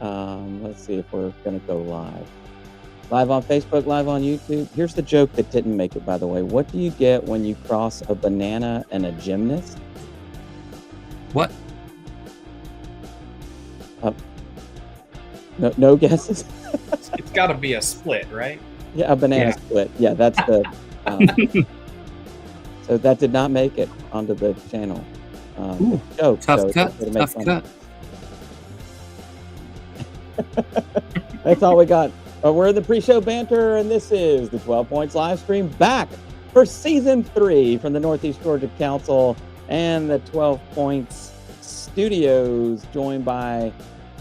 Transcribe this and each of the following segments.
Let's see if we're going to go live. Live on Facebook, live on YouTube. Here's the joke that didn't make it, by the way. What do you get when you cross a banana and a gymnast? What? No guesses? It's got to be a split, right? Yeah, a banana split. Yeah, that's the... so that did not make it onto the channel. Joke. Tough cut. That's all we got. We're in the pre-show banter, and this is the 12 Points live stream back for season 3 from the Northeast Georgia Council and the 12 Points studios, joined by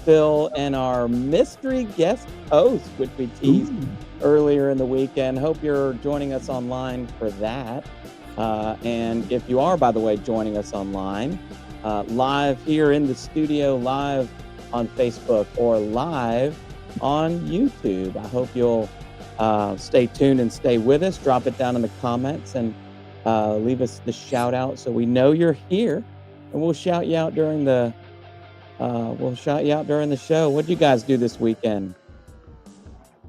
Phil and our mystery guest host, which we teased earlier in the weekend. Hope you're joining us online for that. And if you are, by the way, joining us online, live here in the studio, live on Facebook, or live on YouTube, I hope you'll stay tuned and stay with us. Drop it down in the comments and leave us the shout out so we know you're here, and we'll shout you out during the show. What'd you guys do this weekend?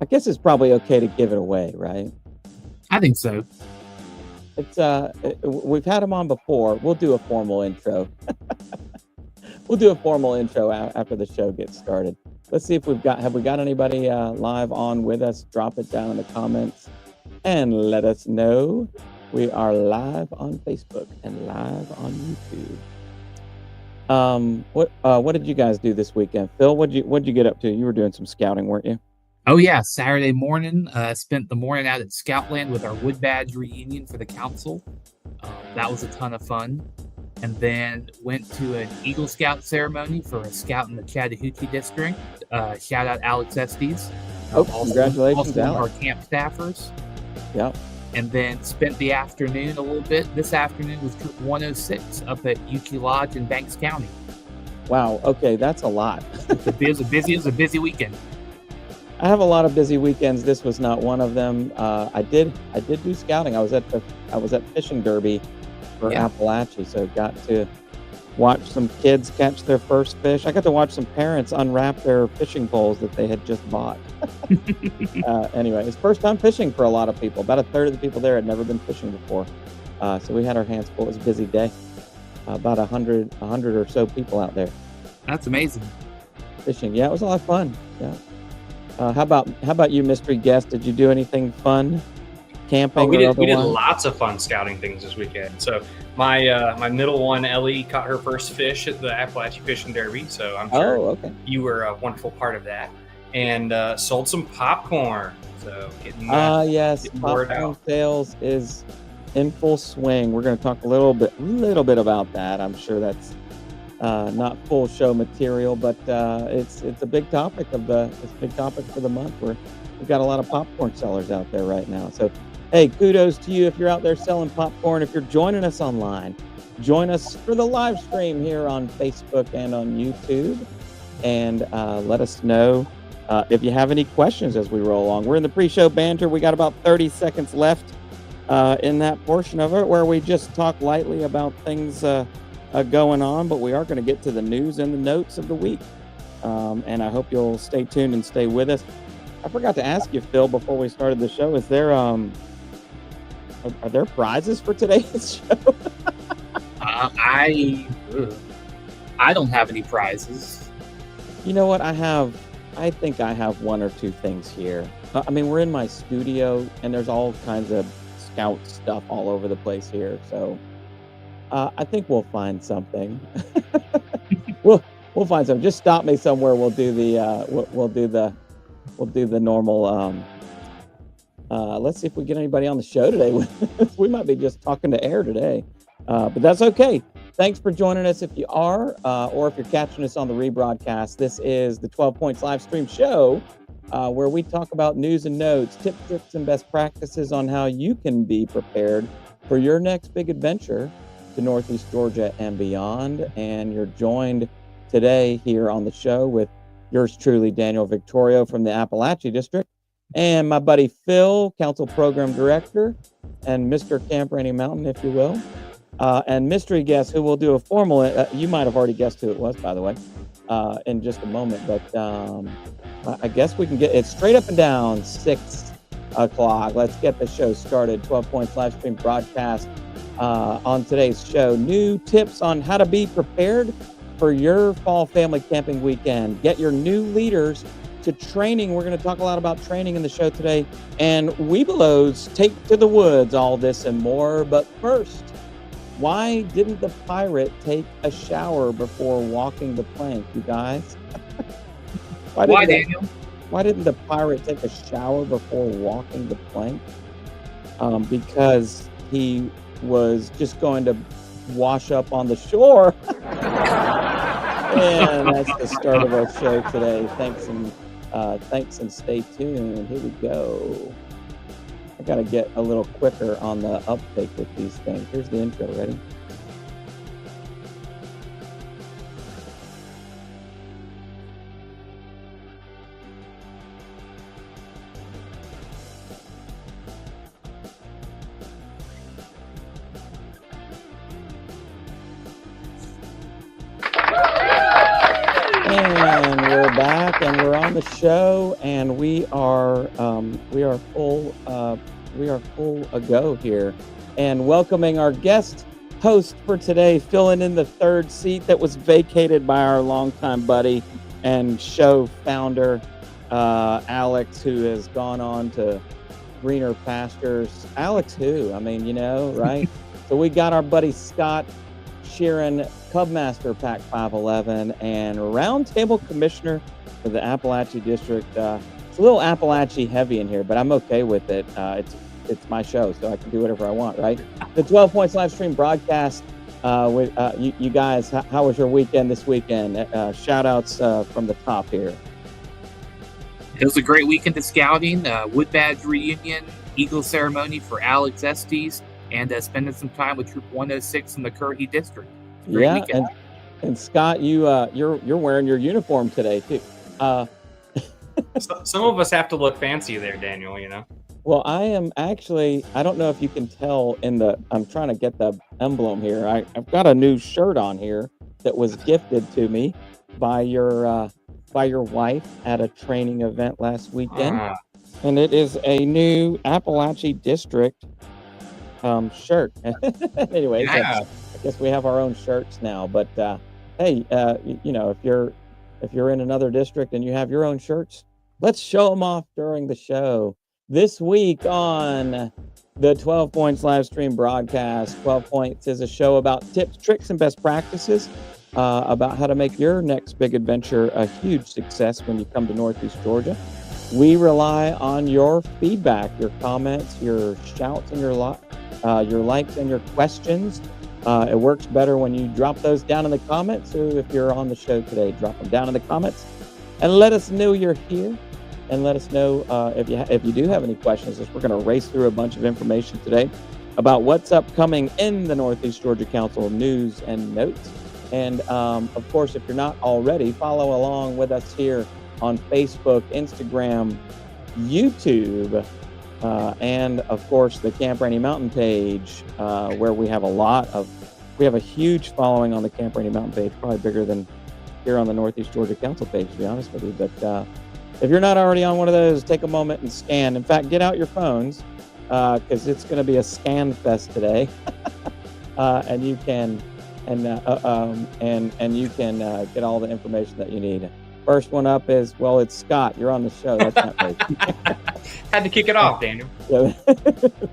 I guess it's probably okay to give it away, right? I think so. It's we've had them on before. We'll do a formal intro. We'll do a formal intro after the show gets started. Let's see if have we got anybody live on with us? Drop it down in the comments and let us know. We are live on Facebook and live on YouTube. What did you guys do this weekend? Phil, what'd you get up to? You were doing some scouting, weren't you? Oh yeah, Saturday morning. Spent the morning out at Scoutland with our Wood Badge reunion for the council. That was a ton of fun. And then went to an Eagle Scout ceremony for a scout in the Chattahoochee district. Shout out Alex Estes. Congratulations, also Alex. Our camp staffers. Yep. And then spent the afternoon a little bit. This afternoon was Troop 106 up at Yuki Lodge in Banks County. Wow. Okay, that's a lot. It was a busy weekand. I have a lot of busy weekends. This was not one of them. I did do scouting. I was at fishing derby for Appalachia, so got to watch some kids catch their first fish. I got to watch some parents unwrap their fishing poles that they had just bought. Anyway, it's first time fishing for a lot of people. About a third of the people there had never been fishing before, so we had our hands full. It was a busy day. About 100 or so people out there. That's amazing. Fishing, yeah, it was a lot of fun. Yeah. How about you, mystery guest? Did you do anything fun? Camping? We did lots of fun scouting things this weekend. So my middle one, Ellie, caught her first fish at the Appalachia Fishing Derby. So I'm sure you were a wonderful part of that. And sold some popcorn. So getting popcorn sales is in full swing. We're going to talk a little bit about that. I'm sure that's not full show material, but it's a big topic for the month. We've got a lot of popcorn sellers out there right now. So, hey, kudos to you if you're out there selling popcorn. If you're joining us online, join us for the live stream here on Facebook and on YouTube, and let us know if you have any questions as we roll along. We're in the pre-show banter. We got about 30 seconds left in that portion of it where we just talk lightly about things going on, but we are going to get to the news and the notes of the week. And I hope you'll stay tuned and stay with us. I forgot to ask you, Phil, before we started the show, is there are there prizes for today's show? I don't have any prizes. You know what? I think I have one or two things here. I mean, we're in my studio and there's all kinds of scout stuff all over the place here. So I think we'll find something. We'll find something. Just stop me somewhere. We'll do the normal. Let's see if we get anybody on the show today. We might be just talking to air today, but that's okay. Thanks for joining us if you are, or if you're catching us on the rebroadcast. This is the 12 Points live stream show, where we talk about news and notes, tips, tricks, and best practices on how you can be prepared for your next big adventure to Northeast Georgia and beyond. And you're joined today here on the show with yours truly, Daniel Victorio from the Appalachia District, and my buddy Phil, Council Program Director, and Mr. Camp Rainey Mountain, if you will. And mystery guest who will do a formal, you might have already guessed who it was, by the way. in just a moment. But I guess we can get it straight up and down 6 o'clock. Let's get the show started. 12 Points live stream broadcast. On today's show, new tips on how to be prepared for your fall family camping weekend. Get your new leaders to training. We're going to talk a lot about training in the show today. And Weebelow's Take to the Woods, all this and more. But first, why didn't the pirate take a shower before walking the plank, you guys? Why, Daniel? Why didn't the pirate take a shower before walking the plank? Because he was just going to wash up on the shore. And that's the start of our show today. Thanks and stay tuned. Here we go. I got to get a little quicker on the uptake with these things. Here's the intro. Ready? And we're back, and we're on the show, and we are full ago here, and welcoming our guest host for today, filling in the third seat that was vacated by our longtime buddy and show founder Alex, who has gone on to greener pastures. Alex, who? I mean, you know, right? So we got our buddy Scott Sheeran, Cubmaster Pack 511, and Roundtable Commissioner for the Appalachia District. It's a little Appalachia heavy in here, but I'm okay with it. It's my show, so I can do whatever I want, right? The 12 Points live stream broadcast. With you guys, how was your weekend this weekend? Shout outs from the top here. It was a great weekend of scouting, Wood Badge reunion, Eagle ceremony for Alex Estes, and spending some time with Troop 106 in the Currahee District. Yeah, and Scott, you're wearing your uniform today too. Some of us have to look fancy there, Daniel. You know. Well, I am actually. I don't know if you can tell I'm trying to get the emblem here. I've got a new shirt on here that was gifted to me by your wife at a training event last weekend, and it is a new Appalachia District shirt. Anyway, yeah. I guess we have our own shirts now. But hey, you know, if you're in another district and you have your own shirts, let's show them off during the show. This week on the 12 Points live stream broadcast, 12 Points is a show about tips, tricks, and best practices about how to make your next big adventure a huge success when you come to Northeast Georgia. We rely on your feedback, your comments, your shouts, and your likes and your questions. It works better when you drop those down in the comments. So if you're on the show today, drop them down in the comments and let us know you're here. And let us know if you do have any questions. We're going to race through a bunch of information today about what's upcoming in the Northeast Georgia Council news and notes. And of course, if you're not already, follow along with us here on Facebook, Instagram, YouTube, and of course the Camp Rainey Mountain page, where we have a huge following on the Camp Rainey Mountain page, probably bigger than here on the Northeast Georgia Council page, to be honest with you. But if you're not already on one of those, take a moment and scan. In fact, get out your phones because it's going to be a scan fest today, and you can get all the information that you need. First one up is, well, it's Scott. You're on the show. That's not right. Had to kick it off, Daniel. Yeah,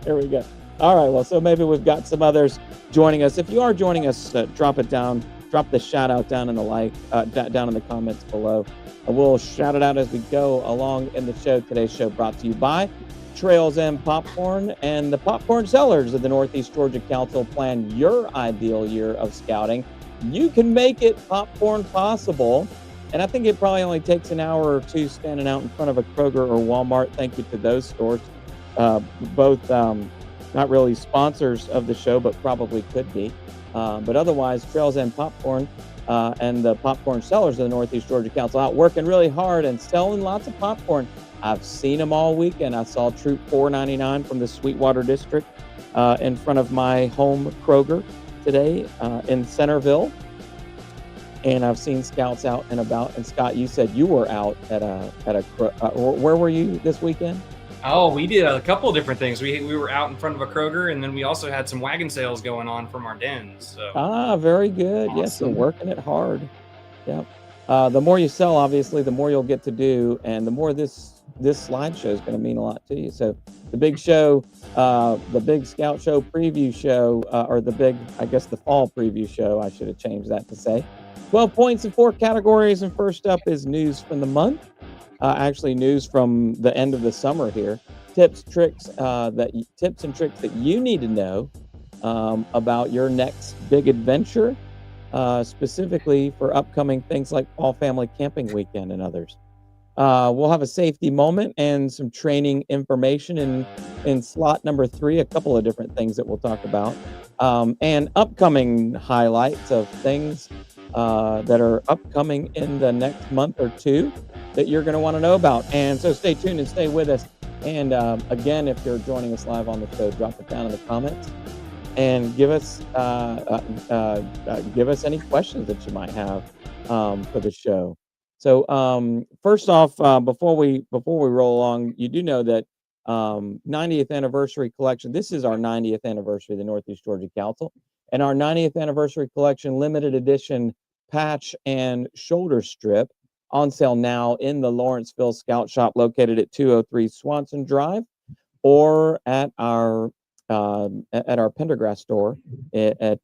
there we go. All right. Well, so maybe we've got some others joining us. If you are joining us, drop it down. Drop the shout out down in the down in the comments below. We'll shout it out as we go along in the show. Today's show brought to you by Trails and Popcorn and the Popcorn Sellers of the Northeast Georgia Council. Plan your ideal year of scouting. You can make it popcorn possible. And I think it probably only takes an hour or two standing out in front of a Kroger or Walmart. Thank you to those stores. Both not really sponsors of the show, but probably could be. But otherwise, Trails and Popcorn and the Popcorn Sellers of the Northeast Georgia Council out working really hard and selling lots of popcorn. I've seen them all weekend. I saw Troop 499 from the Sweetwater District in front of my home Kroger today in Centerville. and I've seen scouts out and about. And Scott, you said you were out at where were you this weekend? Oh, we did a couple of different things. We were out in front of a Kroger, and then we also had some wagon sales going on from our dens. So. Very good. Awesome. Yes, you're working it hard. Yep. The more you sell, obviously, the more you'll get to do, and the more this slideshow is going to mean a lot to you. So the big show, the big Scout Show preview show, or the fall preview show, I should have changed that to say 12 points in 4 categories. And first up is news from the month. Actually, news from the end of the summer here. Tips and tricks that you need to know about your next big adventure. Specifically for upcoming things like Fall Family Camping Weekend and others. We'll have a safety moment and some training information in slot number 3, a couple of different things that we'll talk about, and upcoming highlights of things that are upcoming in the next month or 2 that you're going to want to know about. And so stay tuned and stay with us. And again, if you're joining us live on the show, drop it down in the comments and give us any questions that you might have for the show. So first off, before we roll along, you do know that 90th anniversary collection. This is our 90th anniversary of the Northeast Georgia Council, and our 90th anniversary collection limited edition patch and shoulder strip on sale now in the Lawrenceville Scout Shop located at 203 Swanson Drive, or at our Pendergrass store at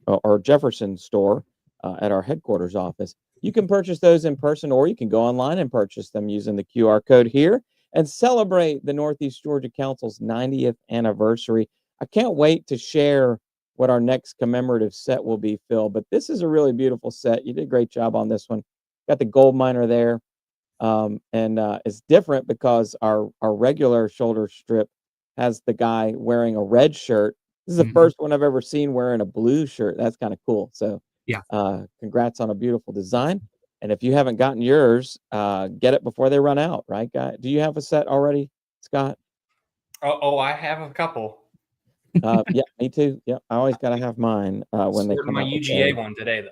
our Jefferson store at our headquarters office. You can purchase those in person, or you can go online and purchase them using the QR code here and celebrate the Northeast Georgia Council's 90th anniversary. I can't wait to share what our next commemorative set will be, Phil, but this is a really beautiful set. You did a great job on this one. Got the gold miner there. And it's different because our regular shoulder strip has the guy wearing a red shirt. This is the first one I've ever seen wearing a blue shirt. That's kind of cool. So yeah, congrats on a beautiful design. And if you haven't gotten yours, get it before they run out, right, guy? Do you have a set already, Scott? Oh, I have a couple. Yeah, me too. Yeah, I always got to have mine when they come my out. UGA one today, though.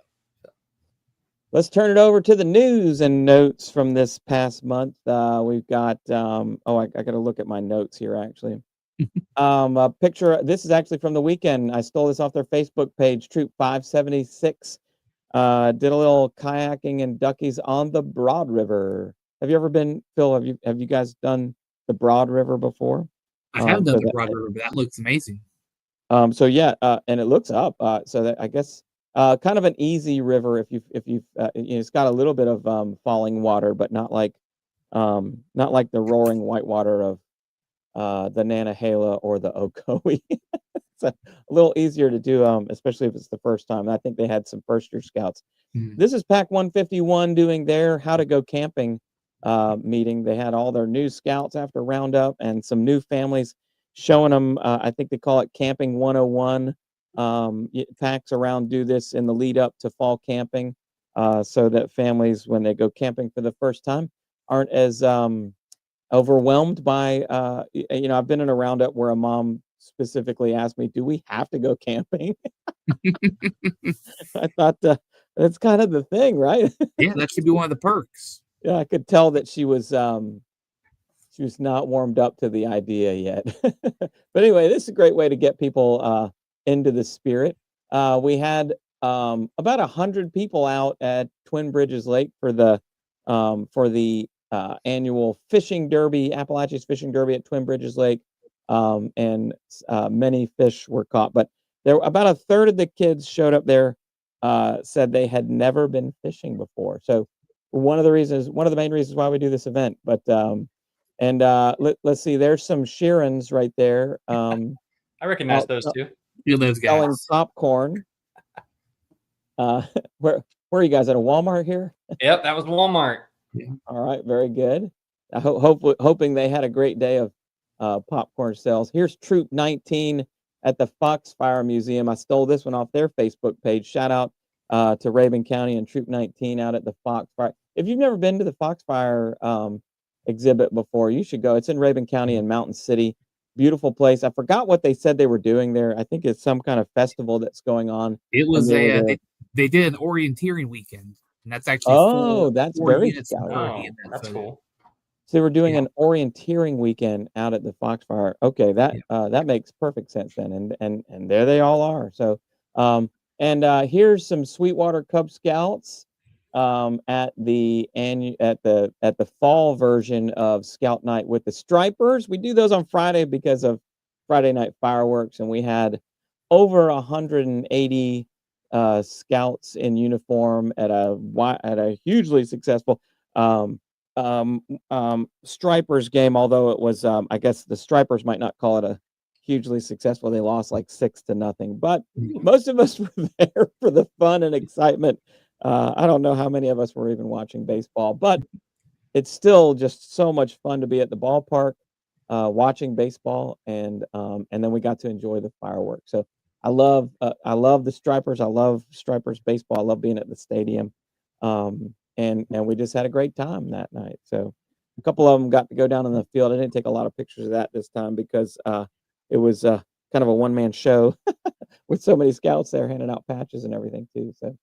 Let's turn it over to the news and notes from this past month. We've got, I got to look at my notes here, actually. A picture, this is actually from the weekend. I stole this off their Facebook page. Troop 576 did a little kayaking and duckies on the Broad River. Have you ever been, Phil, have you guys done the Broad River before? I have done the Broad River, but that looks amazing. So yeah, and it looks up. So that I guess kind of an easy river if you've it's got a little bit of falling water, but not like the roaring whitewater of the Nantahala or the Ocoee. It's a little easier to do, especially if it's the first time. I think they had some first-year scouts. This is Pack 151 doing their How to Go Camping meeting. They had all their new scouts after roundup and some new families showing them. I think they call it Camping 101. Packs around do this in the lead up to fall camping, so that families, when they go camping for the first time, aren't as overwhelmed by. I've been in a roundup where a mom specifically asked me, "Do we have to go camping?" I thought that's kind of the thing, right? Yeah, that should be one of the perks. Yeah, I could tell that she was not warmed up to the idea yet. But anyway, this is a great way to get people into the spirit. We had about 100 people out at Twin Bridges Lake for the annual fishing derby, Appalachia's Fishing Derby at Twin Bridges Lake, and many fish were caught. But there about a third of the kids showed up there said they had never been fishing before. So one of the main reasons why we do this event. But let's see, there's some Sheerans right there. I recognize those two. Those guys selling popcorn. Where are you guys at a Walmart here? Yep, that was Walmart. Yeah. All right, very good. I hoping they had a great day of popcorn sales. Here's Troop 19 at the Foxfire Museum. I stole this one off their Facebook page. Shout out to Rabun County and Troop 19 out at the Foxfire. If you've never been to the Foxfire exhibit before, you should go. It's in Rabun County in Mountain City. Beautiful place. I forgot what they said they were doing there. I think it's some kind of festival that's going on. It was they did an orienteering weekend, and that's actually Oh, that's four very units in scouty. 30 Oh, in that that's photo. cool. So they were doing Yeah. an orienteering weekend out at the Foxfire. Okay, that Yeah. that makes perfect sense then, and there they all are. So, here's some Sweetwater Cub Scouts at the fall version of Scout Night with the Stripers. We do those on Friday because of Friday night fireworks, and we had over 180 scouts in uniform at a hugely successful um, Stripers game, although it was, I guess the Stripers might not call it a hugely successful. They lost like 6-0, but most of us were there for the fun and excitement. I don't know how many of us were even watching baseball, but it's still just so much fun to be at the ballpark, watching baseball, and then we got to enjoy the fireworks. So I love the Stripers. I love Stripers baseball. I love being at the stadium, and we just had a great time that night. So a couple of them got to go down in the field. I didn't take a lot of pictures of that this time because it was kind of a one-man show with so many scouts there handing out patches and everything too. So.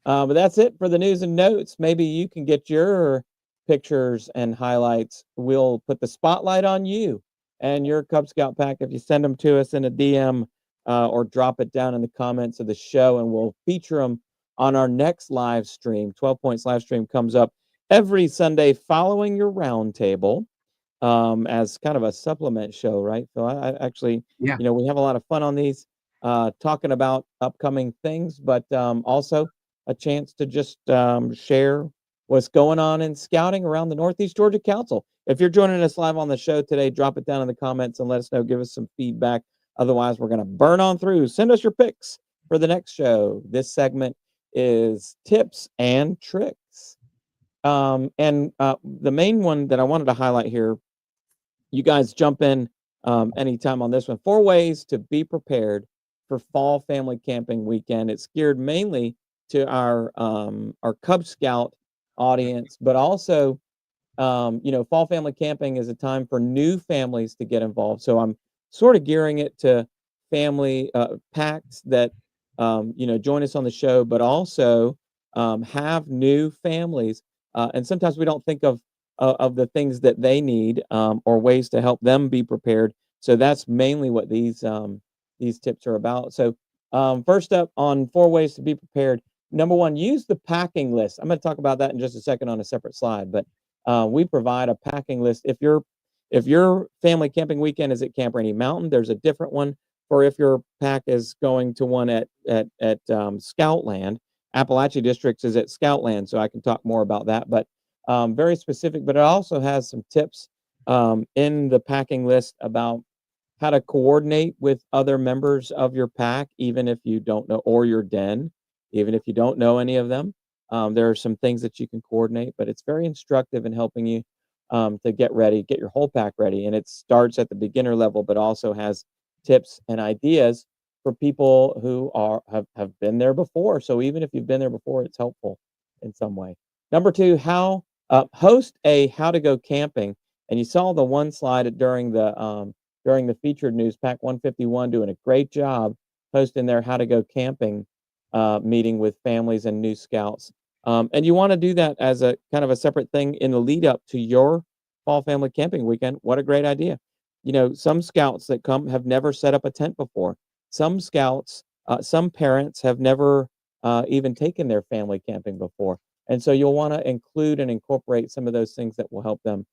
But that's it for the news and notes. Maybe you can get your pictures and highlights. We'll put the spotlight on you and your Cub Scout pack if you send them to us in a DM or drop it down in the comments of the show, and we'll feature them on our next live stream. 12 Points live stream comes up every Sunday following your roundtable as kind of a supplement show, right? So I actually, Yeah. we have a lot of fun on these, talking about upcoming things, but also a chance to just share what's going on in scouting around the Northeast Georgia Council. If you're joining us live on the show today, drop it down in the comments and let us know. Give us some feedback. Otherwise, we're going to burn on through. Send us your picks for the next show. This segment is tips and tricks. And the main one that I wanted to highlight here, you guys jump in anytime on this one. 4 ways to be prepared for fall family camping weekend. It's geared mainly to our Cub Scout audience, but also fall family camping is a time for new families to get involved. So I'm sort of gearing it to family packs that join us on the show, but also have new families. And sometimes we don't think of the things that they need or ways to help them be prepared. So that's mainly what these tips are about. So first up on 4 ways to be prepared. Number 1, use the packing list. I'm going to talk about that in just a second on a separate slide, but we provide a packing list. If your family camping weekend is at Camp Rainey Mountain, there's a different one for if your pack is going to one at Scoutland. Appalachia Districts is at Scoutland, so I can talk more about that. But very specific. But it also has some tips in the packing list about how to coordinate with other members of your pack, even if you don't know, or your den, even if you don't know any of them. There are some things that you can coordinate, but it's very instructive in helping you to get ready, get your whole pack ready. And it starts at the beginner level, but also has tips and ideas for people who have been there before. So even if you've been there before, it's helpful in some way. Number 2, host a how to go camping. And you saw the one slide during the featured news, Pack 151 doing a great job hosting their how to go camping meeting with families and new scouts. And you want to do that as a kind of a separate thing in the lead up to your fall family camping weekend. What a great idea. Some scouts that come have never set up a tent before. Some scouts, some parents have never even taken their family camping before. And so you'll want to include and incorporate some of those things that will help them.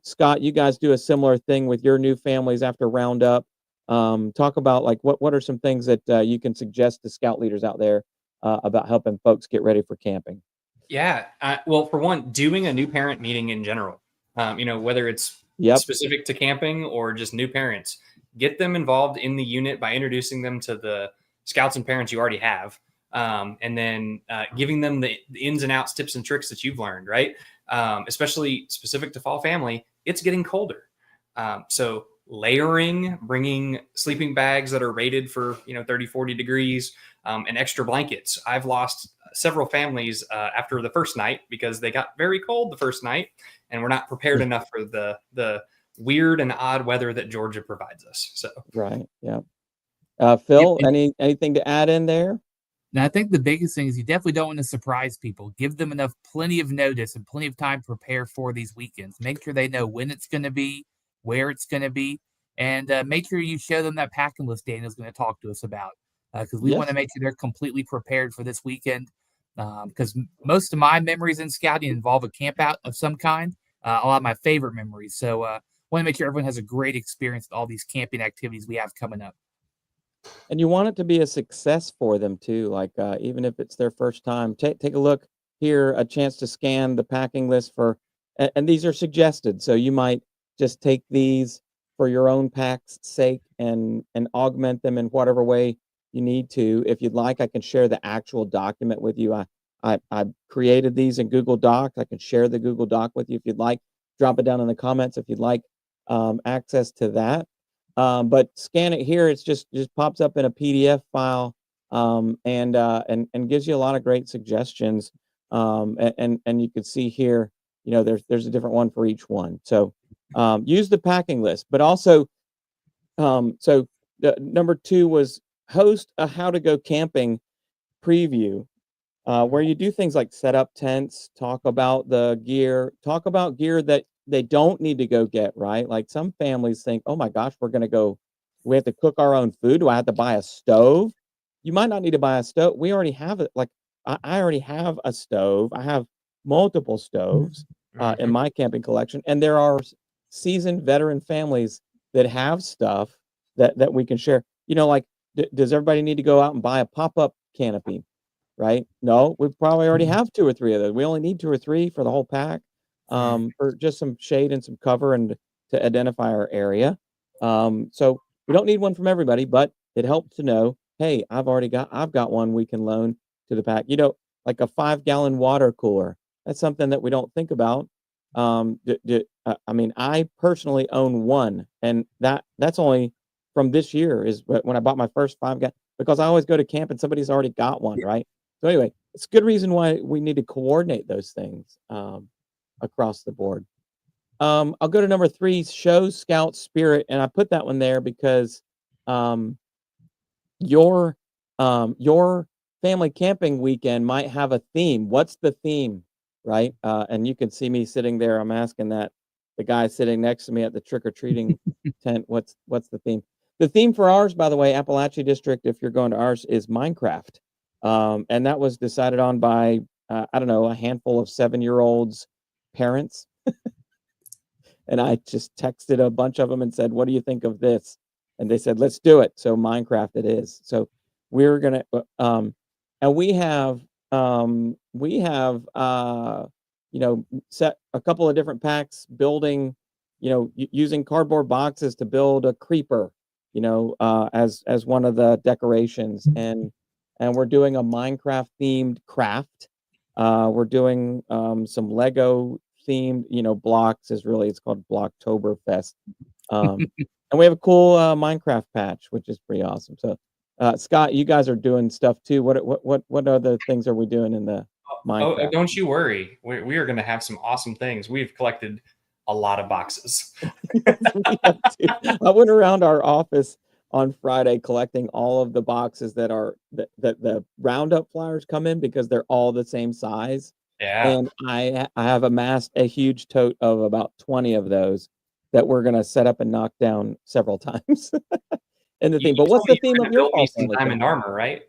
Scott, you guys do a similar thing with your new families after Roundup. Talk about like what are some things that you can suggest to scout leaders out there about helping folks get ready for camping? Yeah. Well, for one, doing a new parent meeting in general, whether it's specific to camping or just new parents, get them involved in the unit by introducing them to the scouts and parents you already have. And then giving them the ins and outs, tips and tricks that you've learned, right? Especially specific to fall family, it's getting colder. So layering, bringing sleeping bags that are rated for 30, 40 degrees, and extra blankets. I've lost several families after the first night because they got very cold the first night and we're not prepared enough for the weird and odd weather that Georgia provides us. So right, yeah. Phil, anything to add in there? Now, I think the biggest thing is you definitely don't want to surprise people. Give them plenty of notice and plenty of time to prepare for these weekends. Make sure they know when it's going to be, where it's going to be, and make sure you show them that packing list Daniel's going to talk to us about, because we want to Yes. make sure they're completely prepared for this weekend. Because most of my memories in scouting involve a camp out of some kind. A lot of my favorite memories. So, want to make sure everyone has a great experience with all these camping activities we have coming up. And you want it to be a success for them too, like, even if it's their first time, take a look here, a chance to scan the packing list for and these are suggested, so you might just take these for your own pack's sake and augment them in whatever way you need to. If you'd like, I can share the actual document with you. I created these in Google Docs. I can share the Google Doc with you if you'd like. Drop it down in the comments if you'd like, access to that. But scan it here. It's just pops up in a PDF file, and gives you a lot of great suggestions. And you can see here, there's a different one for each one. So use the packing list, but also so the number 2 was host a how to go camping preview, where you do things like set up tents, talk about talk about gear that they don't need to go get, right? Like some families think, oh my gosh, we have to cook our own food. Do I have to buy a stove? You might not need to buy a stove. We already have it. Like I already have a stove. I have multiple stoves in Mhm. my camping collection. And there are seasoned veteran families that have stuff that we can share. Like, does everybody need to go out and buy a pop-up canopy? Right? No, we probably already Mhm. have 2 or 3 of those. We only need 2 or 3 for the whole pack, Mm. for just some shade and some cover and to identify our area. So we don't need one from everybody, but it helps to know, hey, I've got one we can loan to the pack. Like a 5-gallon water cooler. That's something that we don't think about. I mean, I personally own one, and that's only from this year is when I bought my first 5 gallon because I always go to camp and somebody's already got one, Yeah. right? So anyway, it's a good reason why we need to coordinate those things across the board. I'll go to number 3, show scout spirit, and I put that one there because um, your your family camping weekend might have a theme. What's the theme, right? And you can see me sitting there. I'm asking that the guy sitting next to me at the trick or treating tent. What's the theme? The theme for ours, by the way, Appalachia District, if you're going to ours, is Minecraft, and that was decided on by I don't know, a handful of 7-year-olds' parents. And I just texted a bunch of them and said, "What do you think of this?" And they said, "Let's do it." So Minecraft it is. So we're gonna, and we have set a couple of different packs building, using cardboard boxes to build a creeper, as one of the decorations, and we're doing a Minecraft themed craft. We're doing some Lego themed, blocks is really it's called Blocktoberfest. And we have a cool Minecraft patch, which is pretty awesome. So, Scott, you guys are doing stuff too. What other things are we doing in the Minecraft? Don't you worry. We are going to have some awesome things. We've collected a lot of boxes. Yes, we have to. I went around our office on Friday collecting all of the boxes that the Roundup flyers come in because they're all the same size. Yeah. And I have amassed a huge tote of about 20 of those that we're gonna set up and knock down several times in the theme. You But told what's me the you were theme going of to your build me fall some family diamond camping? armor, right?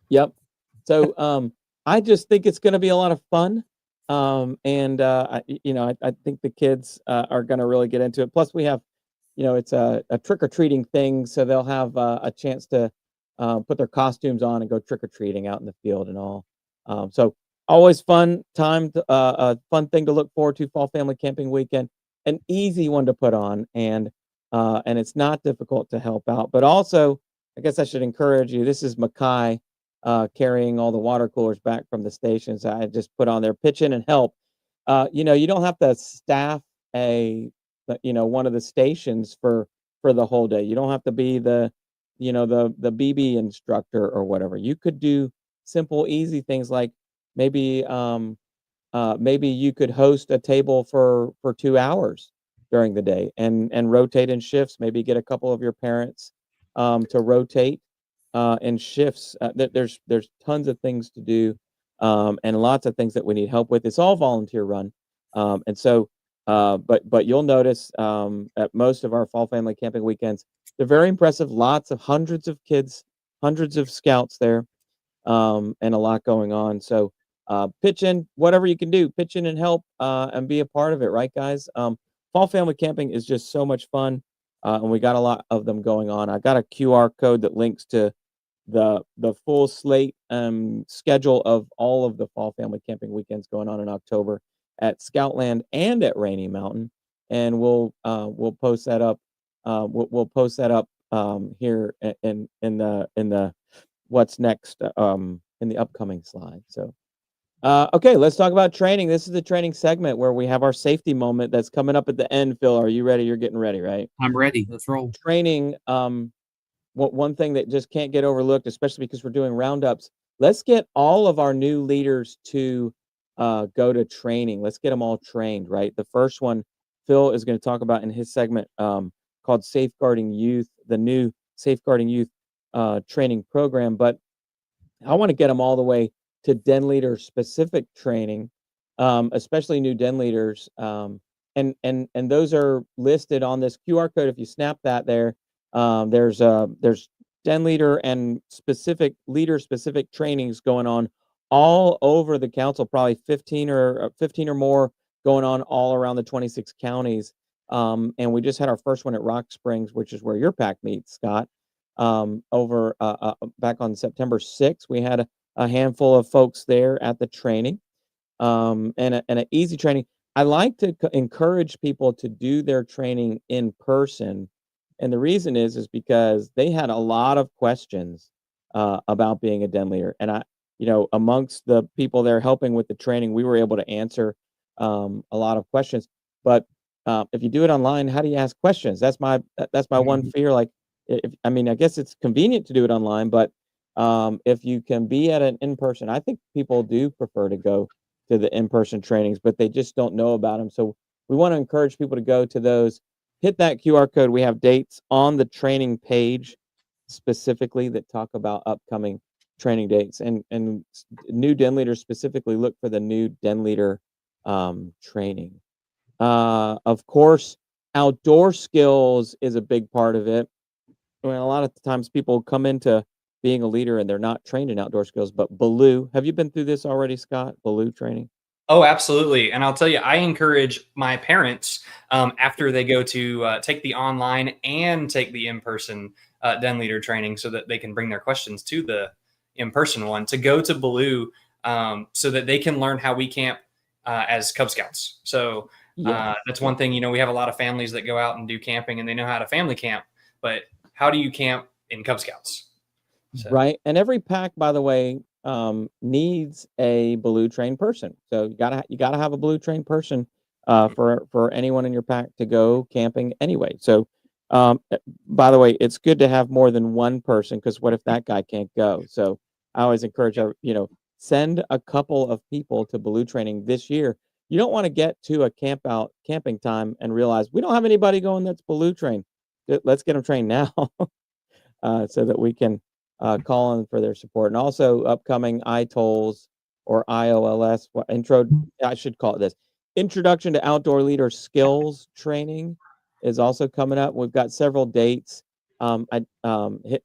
Yep. So, I just think it's gonna be a lot of fun. And I think the kids are gonna really get into it. Plus, we have, it's a trick or treating thing, so they'll have a chance to put their costumes on and go trick or treating out in the field and all. So always a fun thing to look forward to. Fall family camping weekend, an easy one to put on, and it's not difficult to help out. But also, I guess I should encourage you. This is Mackay carrying all the water coolers back from the stations. I just put on there, pitch in and help. You don't have to staff one of the stations for the whole day. You don't have to be the BB instructor or whatever. You could do simple, easy things like maybe maybe you could host a table for 2 hours during the day and rotate in shifts. Maybe get a couple of your parents to rotate in shifts. There's tons of things to do, and lots of things that we need help with. It's all volunteer run, and so but you'll notice at most of our fall family camping weekends, they're very impressive. Lots of hundreds of kids, hundreds of scouts there, and a lot going on. So pitch in whatever you can do, pitch in and help, and be a part of it, right, guys? Fall family camping is just so much fun, and we got a lot of them going on. I got a QR code that links to the full slate schedule of all of the fall family camping weekends going on in October at Scoutland and at Rainey Mountain, and we'll post that up. We'll post that up here in the what's next in the upcoming slide. So okay, let's talk about training. This is the training segment where we have our safety moment that's coming up at the end. Phil, are you ready? You're getting ready, right? I'm ready. Let's roll. Training. One thing that just can't get overlooked, especially because we're doing roundups. Let's get all of our new leaders to go to training. Let's get them all trained, right? The first one Phil is going to talk about in his segment called Safeguarding Youth, the new Safeguarding Youth training program. But I want to get them all the way to den leader specific training, especially new den leaders. And those are listed on this QR code. If you snap that there's den leader and specific leader specific trainings going on all over the council, probably 15 or more going on all around the 26 counties. And we just had our first one at Rock Springs, which is where your pack meets, Scott. Over back on September 6th, we had a handful of folks there at the training, and an easy training. I like to encourage people to do their training in person, and the reason is because they had a lot of questions about being a den leader, and amongst the people there helping with the training, we were able to answer a lot of questions. But if you do it online, how do you ask questions? That's my one fear. Like, I mean, I guess it's convenient to do it online, but if you can be at an in-person, I think people do prefer to go to the in-person trainings, but they just don't know about them. So we want to encourage people to go to those. Hit that QR code. We have dates on the training page specifically that talk about upcoming training dates, and new den leaders specifically look for the new den leader training. Of course, outdoor skills is a big part of it. I mean, a lot of times people come into being a leader and they're not trained in outdoor skills, but Baloo, have you been through this already, Scott? Baloo training? Oh, absolutely. And I'll tell you, I encourage my parents after they go to take the online and take the in-person den leader training so that they can bring their questions to the in-person one to go to Baloo so that they can learn how we camp as Cub Scouts. So that's one thing, we have a lot of families that go out and do camping and they know how to family camp, but how do you camp in Cub Scouts? So. Right. And every pack, by the way, needs a Baloo trained person. So you gotta have a Baloo trained person for anyone in your pack to go camping anyway. So by the way, it's good to have more than one person, because what if that guy can't go? So I always encourage send a couple of people to Baloo training this year. You don't want to get to a camping time and realize we don't have anybody going that's Baloo trained. Let's get them trained now, so that we can call on for their support. And also upcoming ITOLS or IOLS I should call it this, Introduction to Outdoor Leader Skills training is also coming up. We've got several dates. I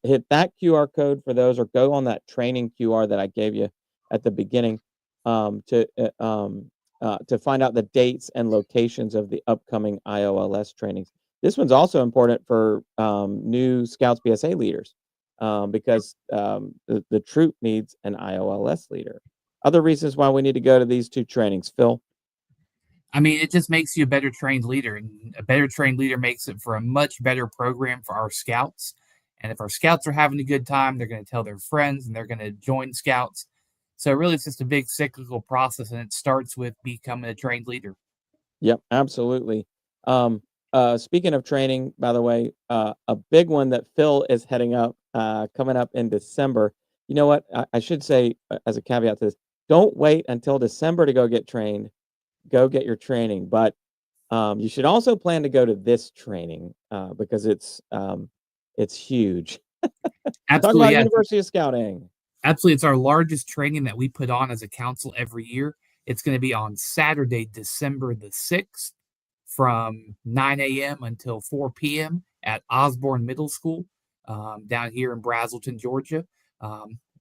hit that QR code for those, or go on that training QR that I gave you at the beginning to find out the dates and locations of the upcoming IOLS trainings. This one's also important for new Scouts BSA leaders, because the troop needs an IOLS leader. Other reasons why we need to go to these two trainings, Phil? I mean, it just makes you a better trained leader, and a better trained leader makes it for a much better program for our scouts. And if our scouts are having a good time, they're going to tell their friends and they're going to join scouts. So really, it's just a big cyclical process, and it starts with becoming a trained leader. Yep, absolutely. Speaking of training, by the way, a big one that Phil is heading up coming up in December. You know what? I should say, as a caveat to this, don't wait until December to go get trained. Go get your training. But you should also plan to go to this training because it's huge. Talk Absolutely, about yeah. University of Scouting. Absolutely, it's our largest training that we put on as a council every year. It's going to be on Saturday, December the 6th from 9 a.m. until 4 p.m. at Osborne Middle School down here in Brazelton, Georgia.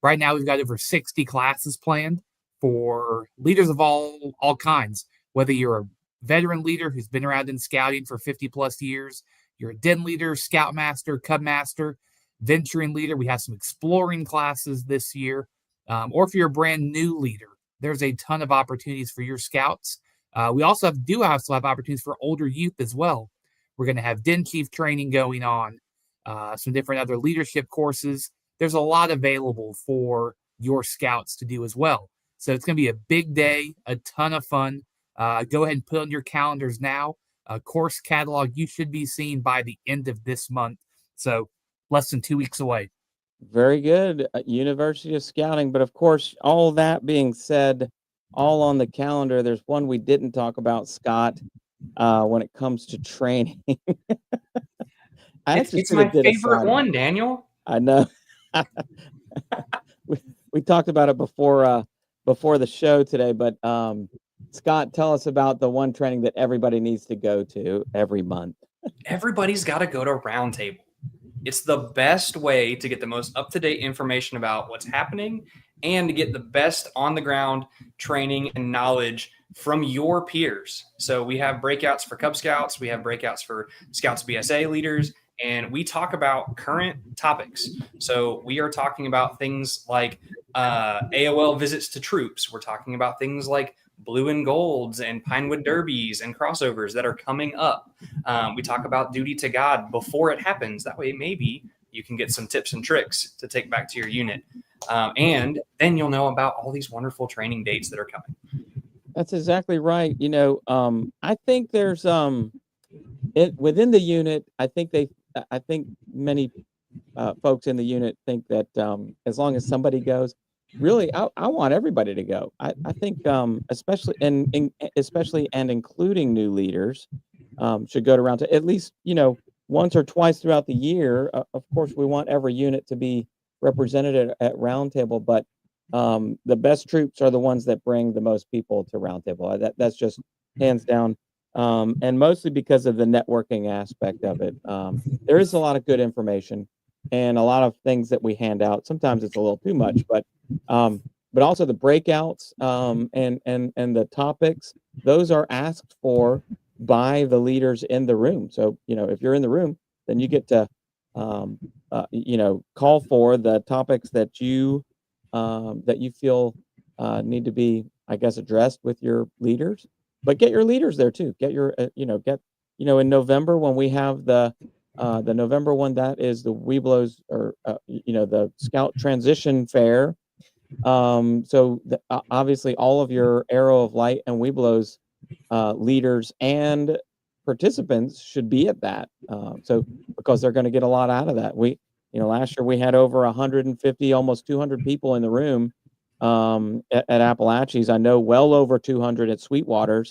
Right now, we've got over 60 classes planned for leaders of all kinds, whether you're a veteran leader who's been around in scouting for 50 plus years, you're a den leader, scoutmaster, cub master, venturing leader. We have some exploring classes this year. Or if you're a brand new leader, there's a ton of opportunities for your scouts. We also have opportunities for older youth as well. We're going to have den chief training going on, some different other leadership courses. There's a lot available for your scouts to do as well. So it's going to be a big day, a ton of fun. Go ahead and put on your calendars now. Course catalog you should be seeing by the end of this month. So less than 2 weeks away. Very good. University of Scouting. But of course, all that being said, all on the calendar, there's one we didn't talk about, Scott, when it comes to training. It's my favorite one, Daniel. I know. we talked about it before the show today, but Scott, tell us about the one training that everybody needs to go to every month. Everybody's got to go to Roundtable. It's the best way to get the most up-to-date information about what's happening and to get the best on-the-ground training and knowledge from your peers. So we have breakouts for Cub Scouts, we have breakouts for Scouts BSA leaders, and we talk about current topics. So we are talking about things like AOL visits to troops. We're talking about things like blue and golds and Pinewood derbies and crossovers that are coming up. We talk about duty to God before it happens. That way, maybe you can get some tips and tricks to take back to your unit. And then you'll know about all these wonderful training dates that are coming. That's exactly right. I think there's within the unit, I think many folks in the unit think that as long as somebody goes, really, I want everybody to go. I think especially and including new leaders should go to round at least once or twice throughout the year. Of course, we want every unit to be represented at Roundtable, but the best troops are the ones that bring the most people to Roundtable. That's just hands down. And mostly because of the networking aspect of it. There is a lot of good information and a lot of things that we hand out. Sometimes it's a little too much, but also the breakouts and the topics, those are asked for by the leaders in the room. So, if you're in the room, then you get to, call for the topics that you feel need to be, I guess, addressed with your leaders. But get your leaders there too. Get your, in November when we have the November one, that is the Webelos or, the Scout Transition Fair. So obviously all of your Arrow of Light and Webelos leaders and participants should be at that. So because they're going to get a lot out of that. Last year we had over 150, almost 200 people in the room at Appalachians. I know well over 200 at Sweetwaters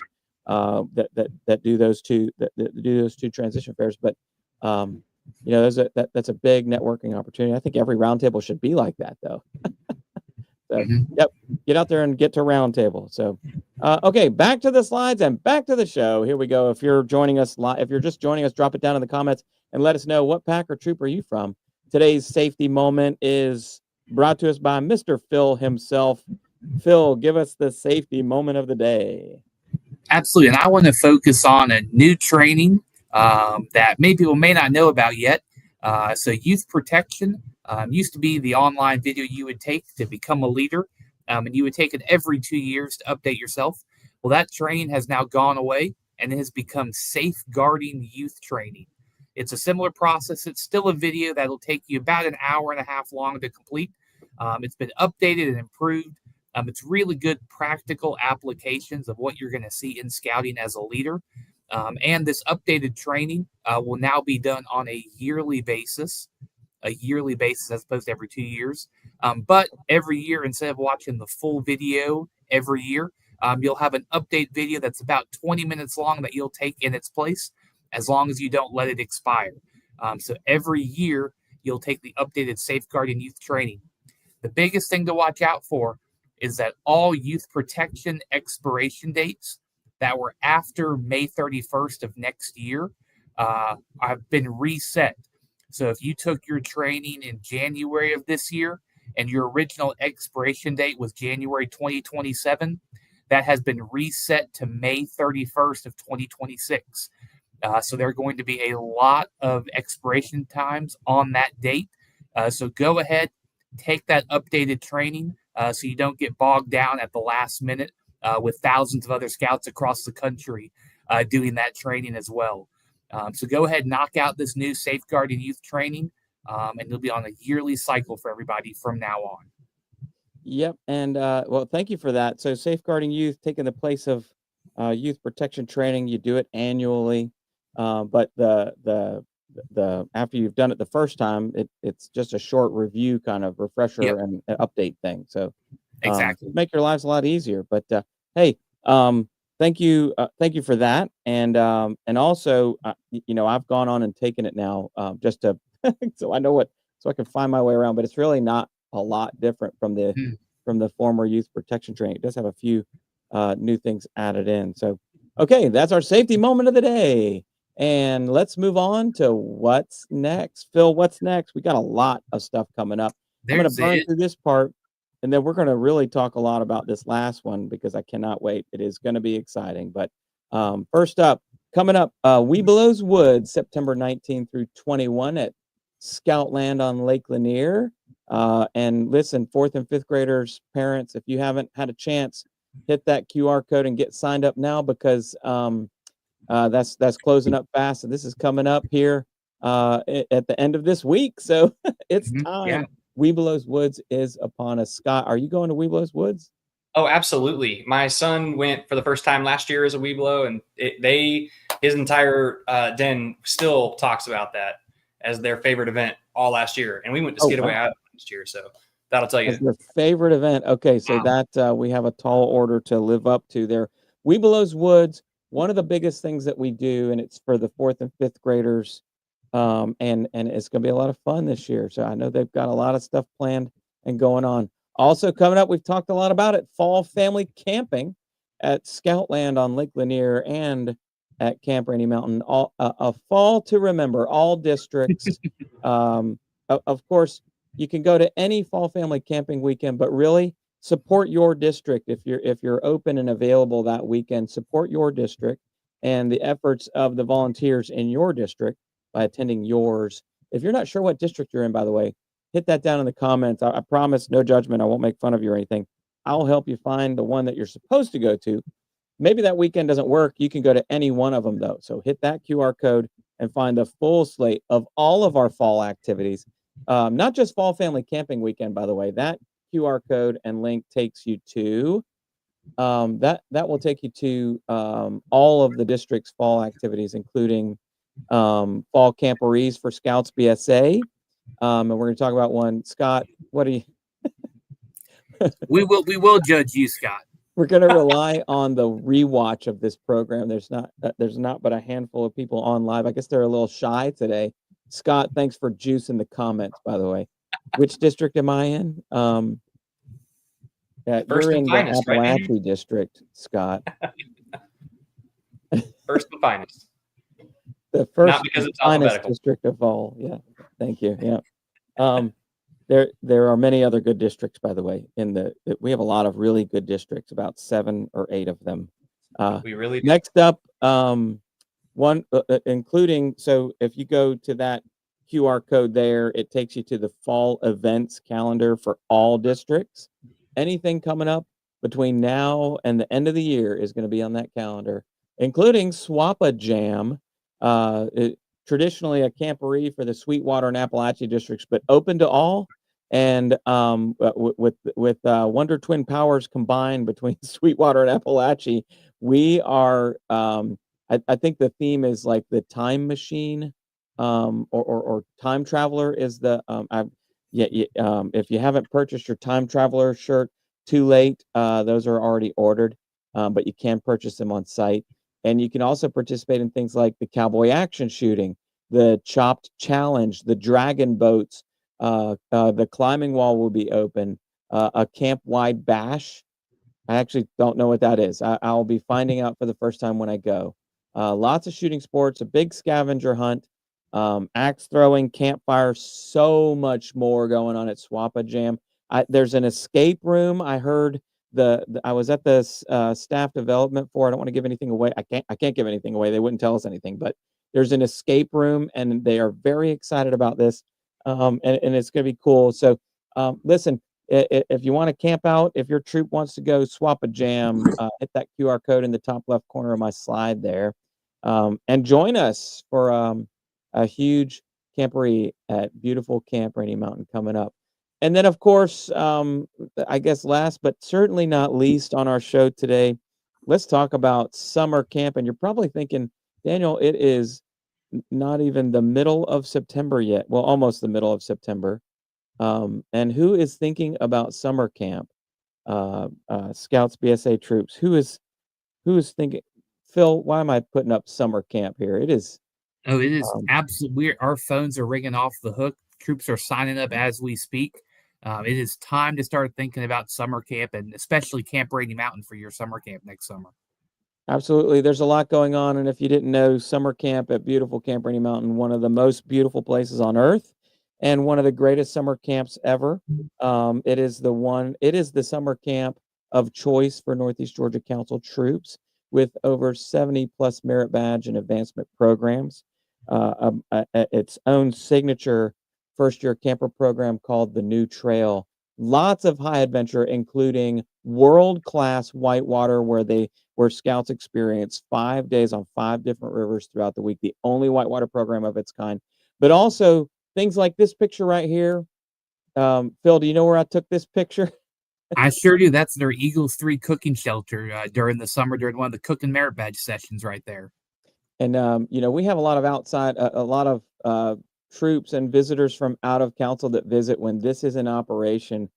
that do those two transition fairs. But that's a big networking opportunity. I think every Roundtable should be like that, though. So, Yep, get out there and get to Roundtable. So, okay, back to the slides and back to the show. Here we go. If you're joining us live, if you're just joining us, drop it down in the comments and let us know what pack or troop are you from. Today's safety moment is brought to us by Mr. Phil himself. Phil, give us the safety moment of the day. Absolutely. And I want to focus on a new training that many people may not know about yet. So youth protection used to be the online video you would take to become a leader. And you would take it every 2 years to update yourself. Well, that training has now gone away and it has become safeguarding youth training. It's a similar process. It's still a video that'll take you about an hour and a half long to complete. It's been updated and improved. It's really good practical applications of what you're going to see in scouting as a leader. And this updated training will now be done on a yearly basis as opposed to every 2 years. But every year, instead of watching the full video every year, you'll have an update video that's about 20 minutes long that you'll take in its place, as long as you don't let it expire. So every year, you'll take the updated safeguarding youth training. The biggest thing to watch out for is that all youth protection expiration dates that were after May 31st of next year have been reset. So if you took your training in January of this year and your original expiration date was January 2027, that has been reset to May 31st of 2026. So there are going to be a lot of expiration times on that date. So go ahead, take that updated training so you don't get bogged down at the last minute with thousands of other scouts across the country doing that training as well. So go ahead, knock out this new safeguarding youth training, and it'll be on a yearly cycle for everybody from now on. Yep. And well, thank you for that. So safeguarding youth, taking the place of youth protection training, you do it annually. But the after you've done it the first time, it's just a short review, kind of refresher and update thing. So exactly, make your lives a lot easier. But hey, thank you for that. And also, you know, I've gone on and taken it now just to so I know so I can find my way around. But it's really not a lot different from the former youth protection training. It does have a few new things added in. So okay, that's our safety moment of the day. And let's move on to what's next. Phil, what's next? We got a lot of stuff coming up. I'm going to burn through this part, and then we're going to really talk a lot about this last one because I cannot wait. It is going to be exciting. But first up, coming up, Webelos Woods, September 19 through 21 at Scoutland on Lake Lanier. And listen, 4th and 5th graders, parents, if you haven't had a chance, hit that QR code and get signed up now because that's closing up fast, and this is coming up here at the end of this week. So it's time. Yeah. Webelos Woods is upon us. Scott, are you going to Webelos Woods? Oh, absolutely. My son went for the first time last year as a Webelo, and his entire den still talks about that as their favorite event all last year. And we went to Skidaway Island last year, so that'll tell you. As your favorite event. Okay, so that we have a tall order to live up to there. Webelos Woods, one of the biggest things that we do, and it's for the 4th and 5th graders, and it's going to be a lot of fun this year. So I know they've got a lot of stuff planned and going on. Also coming up, we've talked a lot about it, fall family camping at Scoutland on Lake Lanier and at Camp Rainey Mountain. A fall to remember, all districts. Of course, you can go to any fall family camping weekend, but really support your district. If you're open and available that weekend, support your district and the efforts of the volunteers in your district by attending yours. If you're not sure what district you're in, by the way, hit that down in the comments. I promise, no judgment. I won't make fun of you or anything. I'll help you find the one that you're supposed to go to. Maybe that weekend doesn't work. You can go to any one of them, though. So hit that QR code and find the full slate of all of our fall activities. Not just fall family camping weekend, by the way. That QR code and link takes you to that will take you to all of the district's fall activities, including fall camporees for Scouts BSA. And we're going to talk about one. Scott, what do you? we will judge you, Scott. We're going to rely on the rewatch of this program. There's not but a handful of people on live. I guess they're a little shy today. Scott, thanks for juicing the comments, by the way. Which district am I in? You're in the Appalachia district, Scott. First and finest. The first Not because it's finest district of all. Yeah, thank you. Yeah. There are many other good districts, by the way. We have a lot of really good districts, about 7 or 8 of them. We really do. Next up, one including, so if you go to that QR code there, it takes you to the fall events calendar for all districts. Anything coming up between now and the end of the year is going to be on that calendar, including Swappa Jam, traditionally a camporee for the Sweetwater and Appalachia districts, but open to all. And with Wonder Twin powers combined between Sweetwater and Appalachia, we are. I think the theme is like the time machine, or time traveler is the. If you haven't purchased your time traveler shirt, too late. Those are already ordered, but you can purchase them on site. And you can also participate in things like the cowboy action shooting, the chopped challenge, the dragon boats, the climbing wall will be open, a camp-wide bash. I actually don't know what that is. I'll be finding out for the first time when I go. Lots of shooting sports, a big scavenger hunt, axe throwing, campfire, so much more going on at Swappa Jam. There's an escape room. I heard I was at the staff development for. I don't want to give anything away. I can't give anything away. They wouldn't tell us anything. But there's an escape room, and they are very excited about this, and it's going to be cool. So listen, if you want to camp out, if your troop wants to go swap a jam, hit that QR code in the top left corner of my slide there, and join us for a huge camporee at beautiful Camp Rainey Mountain coming up. And then, of course, I guess last but certainly not least on our show today, let's talk about summer camp. And you're probably thinking, Daniel, it is not even the middle of September yet. Well, almost the middle of September. And who is thinking about summer camp? Scouts, BSA troops. Who is thinking? Phil, why am I putting up summer camp here? It is. Oh, it is absolutely. Our phones are ringing off the hook. Troops are signing up as we speak. It is time to start thinking about summer camp, and especially Camp Rainey Mountain for your summer camp next summer. Absolutely. There's a lot going on. And if you didn't know, summer camp at beautiful Camp Rainey Mountain, one of the most beautiful places on earth and one of the greatest summer camps ever. It is the summer camp of choice for Northeast Georgia Council troops with over 70 plus merit badge and advancement programs. Its own signature first year camper program called the New Trail. Lots of high adventure, including world-class whitewater where scouts experience 5 days on 5 different rivers throughout the week, the only whitewater program of its kind. But also things like this picture right here. Phil, do you know where I took this picture? I sure do. That's their Eagles 3 cooking shelter during the summer, during one of the cooking merit badge sessions right there. And we have a lot of a lot of troops and visitors from out of council that visit when this is in operation.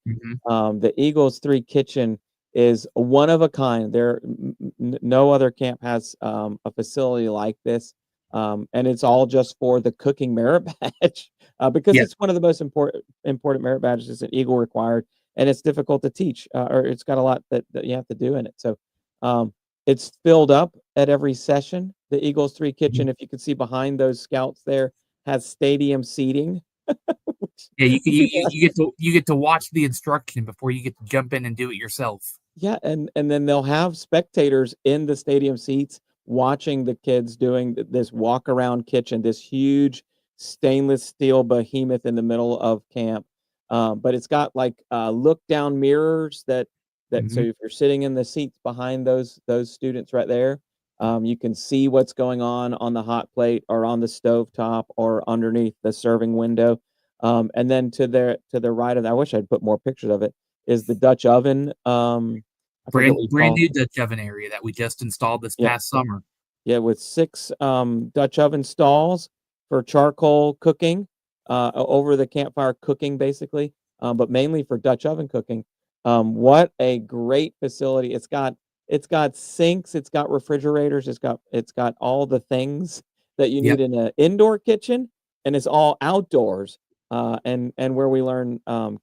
The Eagles 3 kitchen is one of a kind. No other camp has a facility like this, and it's all just for the cooking merit badge because it's one of the most important merit badges. It's an Eagle required, and it's difficult to teach, or it's got a lot that you have to do in it. So it's filled up at every session. The Eagles 3 kitchen, if you can see behind those scouts there, has stadium seating. Yeah, you get to watch the instruction before you get to jump in and do it yourself. Yeah, and then they'll have spectators in the stadium seats watching the kids doing this walk around kitchen, this huge stainless steel behemoth in the middle of camp. But it's got like look down mirrors that so if you're sitting in the seats behind those students right there, you can see what's going on the hot plate or on the stove top or underneath the serving window. And then to the right of that, I wish I'd put more pictures of it, is the Dutch oven. Brand new Dutch oven area that we just installed this past summer. Yeah, with 6 Dutch oven stalls for charcoal cooking, over the campfire cooking basically, but mainly for Dutch oven cooking. What a great facility. It's got sinks, it's got refrigerators, it's got all the things that you need in an indoor kitchen, and it's all outdoors, and where we learn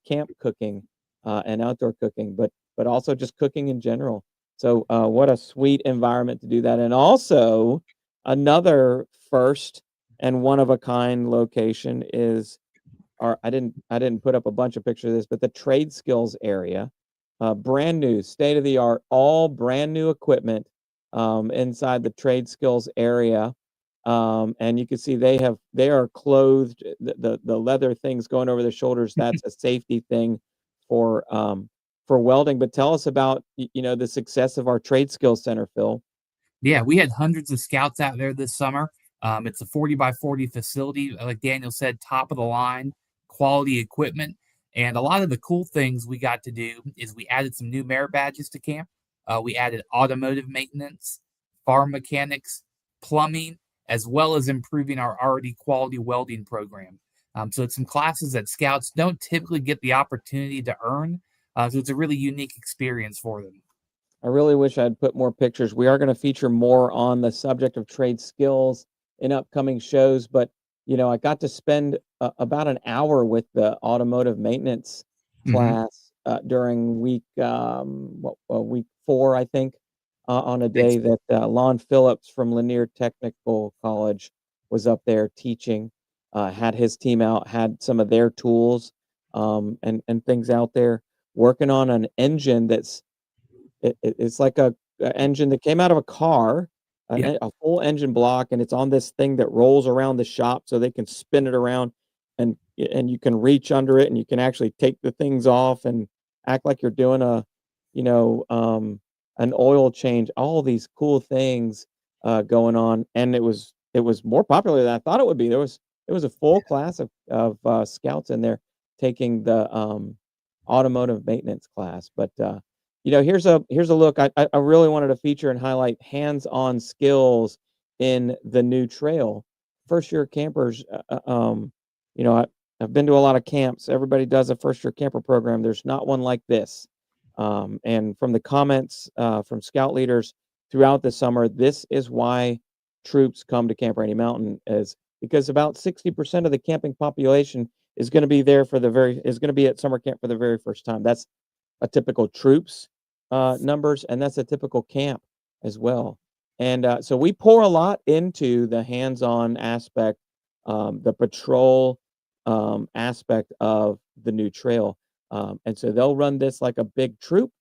camp cooking and outdoor cooking, but also just cooking in general. So what a sweet environment to do that. And also another first and one of a kind location is I didn't put up a bunch of pictures of this, but the trade skills area, brand new, state of the art, all brand new equipment inside the trade skills area. And you can see they are clothed, the leather things going over their shoulders. That's a safety thing for welding. But tell us about the success of our trade skills center, Phil. Yeah, we had hundreds of scouts out there this summer. It's a 40 by 40 facility, like Daniel said, top of the line, quality equipment. And a lot of the cool things we got to do is we added some new merit badges to camp. We added automotive maintenance, farm mechanics, plumbing, as well as improving our already quality welding program. So it's some classes that scouts don't typically get the opportunity to earn. So it's a really unique experience for them. I really wish I'd put more pictures. We are going to feature more on the subject of trade skills in upcoming shows, but I got to spend about an hour with the automotive maintenance Hmm. class during week 4, I think, on a day that Lon Phillips from Lanier Technical College was up there teaching. Had his team out, had some of their tools and things out there, working on an engine it's like a engine that came out of a car, Yeah. a full engine block, and it's on this thing that rolls around the shop so they can spin it around, and you can reach under it, and you can actually take the things off and act like you're doing you know, um, an oil change, all these cool things, going on, and it was more popular than I thought it would be. There was a full class of scouts in there taking the, automotive maintenance class, but, here's a look. I really wanted to feature and highlight hands-on skills in the new trail. First year campers, I've been to a lot of camps. Everybody does a first year camper program. There's not one like this. And from the comments from scout leaders throughout the summer, this is why troops come to Camp Rainey Mountain, is because about 60% of the camping population is going to be is going to be at summer camp for the very first time. That's a typical troops numbers, and that's a typical camp as well. And so we pour a lot into the hands-on aspect, the patrol aspect of the new trail. And so they'll run this like a big troop.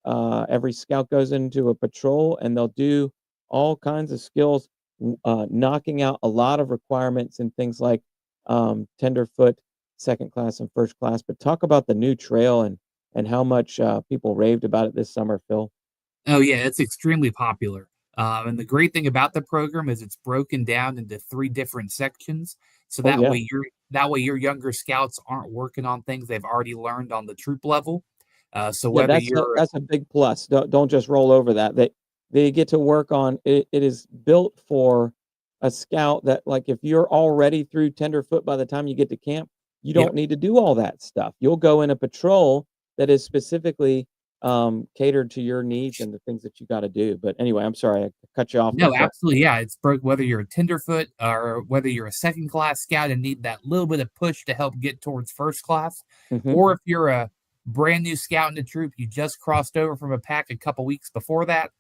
Every scout goes into a patrol, and they'll do all kinds of skills, knocking out a lot of requirements and things like tenderfoot, second class, and first class. But talk about the new trail and how much people raved about it this summer, Phil. Oh yeah, it's extremely popular. And the great thing about the program is it's broken down into three different sections, so Oh yeah, that way your younger scouts aren't working on things they've already learned on the troop level. So yeah. whether That's you're that's a big plus. Don't just roll over that. They get to work on it. It is built for a scout that, like, if you're already through tenderfoot by the time you get to camp, you Yep. don't need to do all that stuff. You'll go in a patrol that is specifically catered to your needs and the things that you got to do. But anyway, I'm sorry I cut you off there, No, Phil. absolutely, yeah, it's broke whether you're a tenderfoot or whether you're a second class scout and need that little bit of push to help get towards first class, Hmm. or if you're a brand new scout in the troop, you just crossed over from a pack a couple weeks before that.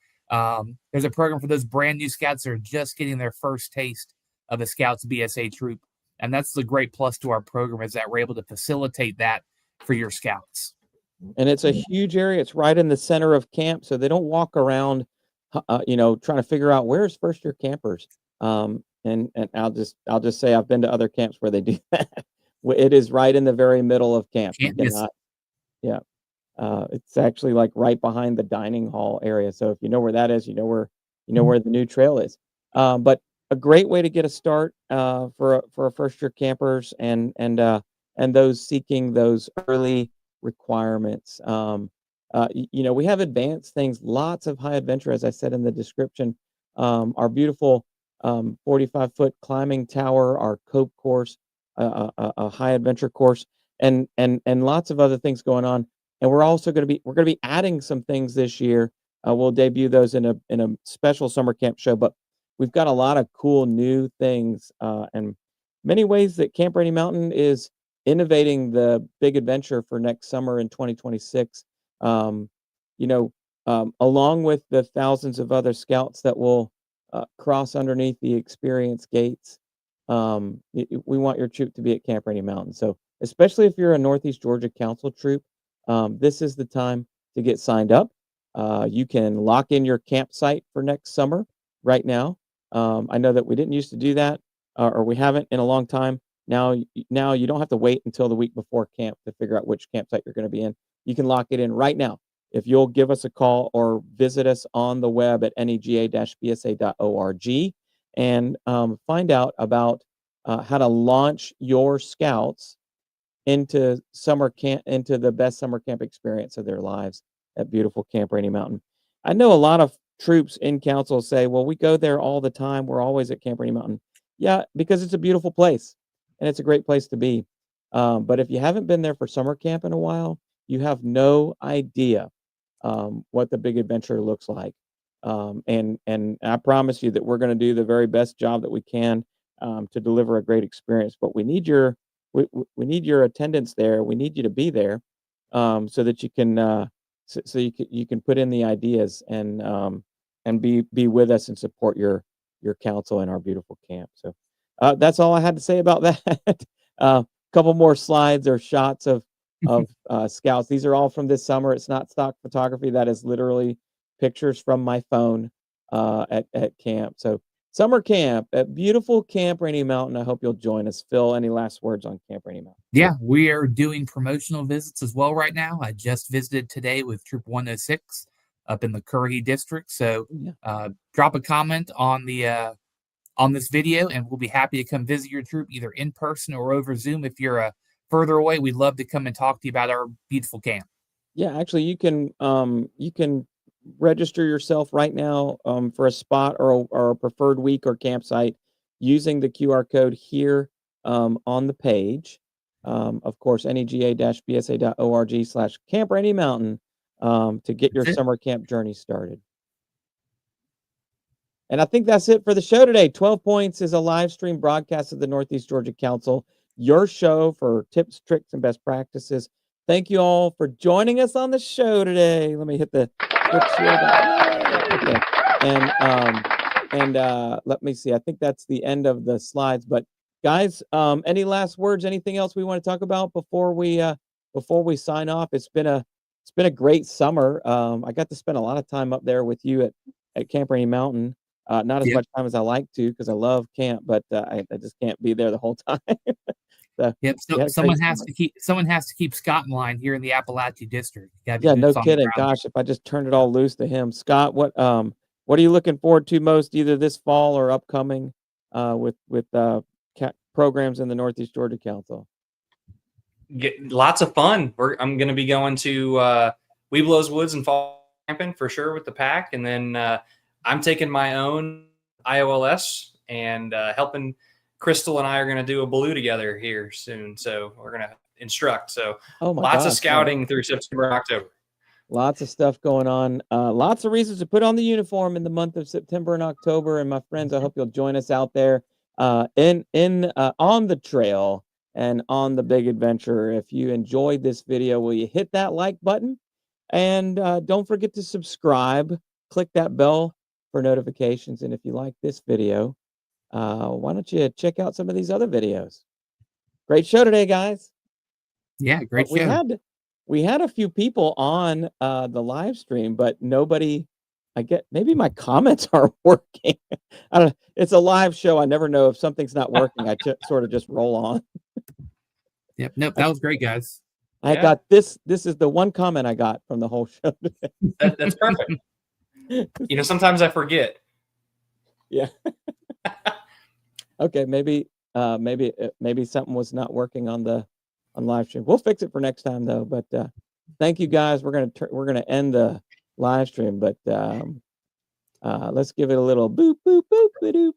There's a program for those brand new scouts that are just getting their first taste of a Scouts BSA troop, and that's the great plus to our program is that we're able to facilitate that for your scouts. And it's a huge area. It's right in the center of camp, so they don't walk around, trying to figure out where's first year campers. And I'll just say I've been to other camps where they do that. It is right in the very middle of camp. You Can't miss it. cannot, yeah. It's actually like right behind the dining hall area. So if you know where that is, you know where the new trail is. But a great way to get a start for a first year campers and those seeking those early requirements. We have advanced things, lots of high adventure, as I said in the description. Our beautiful 45-foot climbing tower, our cope course, a high adventure course, and lots of other things going on. And we're gonna be adding some things this year. We'll debut those in a special summer camp show, but we've got a lot of cool new things, and many ways that Camp Rainey Mountain is innovating the big adventure for next summer in 2026. Um, Along with the thousands of other scouts that will cross underneath the experience gates. We want your troop to be at Camp Rainey Mountain. So, especially if you're a Northeast Georgia Council troop, this is the time to get signed up. You can lock in your campsite for next summer right now. I know that we didn't used to do that, or we haven't in a long time. Now you don't have to wait until the week before camp to figure out which campsite you're going to be in. You can lock it in right now if you'll give us a call or visit us on the web at nega-bsa.org and find out about how to launch your scouts into the best summer camp experience of their lives at beautiful Camp Rainey Mountain. I know a lot of troops in council say, "Well, we go there all the time. We're always at Camp Rainey Mountain." Yeah, because it's a beautiful place and it's a great place to be. But if you haven't been there for summer camp in a while, you have no idea what the big adventure looks like. And I promise you that we're going to do the very best job that we can. to deliver a great experience. But we need your attendance there. We need you to be there, so that you can so you can put in the ideas and be with us and support your council and our beautiful camp. So that's all I had to say about that. Couple more slides or shots of scouts. These are all from this summer. It's not stock photography. That is literally pictures from my phone at camp. So summer camp at beautiful Camp Rainey Mountain. I hope you'll join us. Phil, any last words on Camp Rainey Mountain? Yeah, we are doing promotional visits as well right now. I just visited today with Troop 106 up in the Currahee district. So drop a comment on the on this video, and we'll be happy to come visit your troop either in person or over Zoom. If you're further away, we'd love to come and talk to you about our beautiful camp. Yeah, actually, you can register yourself right now for a spot or a preferred week or campsite using the QR code here on the page. Of course, nega-bsa.org/Camp Rainey Mountain to get your summer camp journey started. And I think that's it for the show today. 12 Points is a live stream broadcast of the Northeast Georgia Council, your show for tips, tricks, and best practices. Thank you all for joining us on the show today. Let me hit the share button. Okay. And let me see. I think that's the end of the slides. But guys, any last words? Anything else we want to talk about before we sign off? It's been a great summer. I got to spend a lot of time up there with you at Camp Rainey Mountain. Not as much time as I like to because I love camp, but I just can't be there the whole time. So, so someone has to keep Scott in line here in the Appalachia district. Yeah, no kidding. Gosh, if I just turned it all loose to him. Scott, what are you looking forward to most, either this fall or upcoming with programs in the Northeast Georgia Council? Lots of fun. I'm going to be going to Weeblo's Woods and fall camping for sure with the pack, and then I'm taking my own IOLS and helping. Crystal and I are going to do a Baloo together here soon, so we're going to instruct. So lots of scouting through September and October. Lots of stuff going on. Lots of reasons to put on the uniform in the month of September and October. And my friends, I hope you'll join us out there on the trail and on the big adventure. If you enjoyed this video, will you hit that like button? And don't forget to subscribe. Click that bell for notifications. And if you like this video, why don't you check out some of these other videos? Great show today, guys. Yeah, great show. We had a few people on the live stream, but nobody. Maybe my comments aren't working. I don't know. It's a live show. I never know if something's not working. I sort of just roll on. Yep. Nope. That was great, guys. I got this. This is the one comment I got from the whole show today. That's perfect. Sometimes I forget. Yeah. Okay, maybe something was not working on live stream. We'll fix it for next time though. But thank you guys. We're gonna end the live stream, but let's give it a little boop boop boop boop.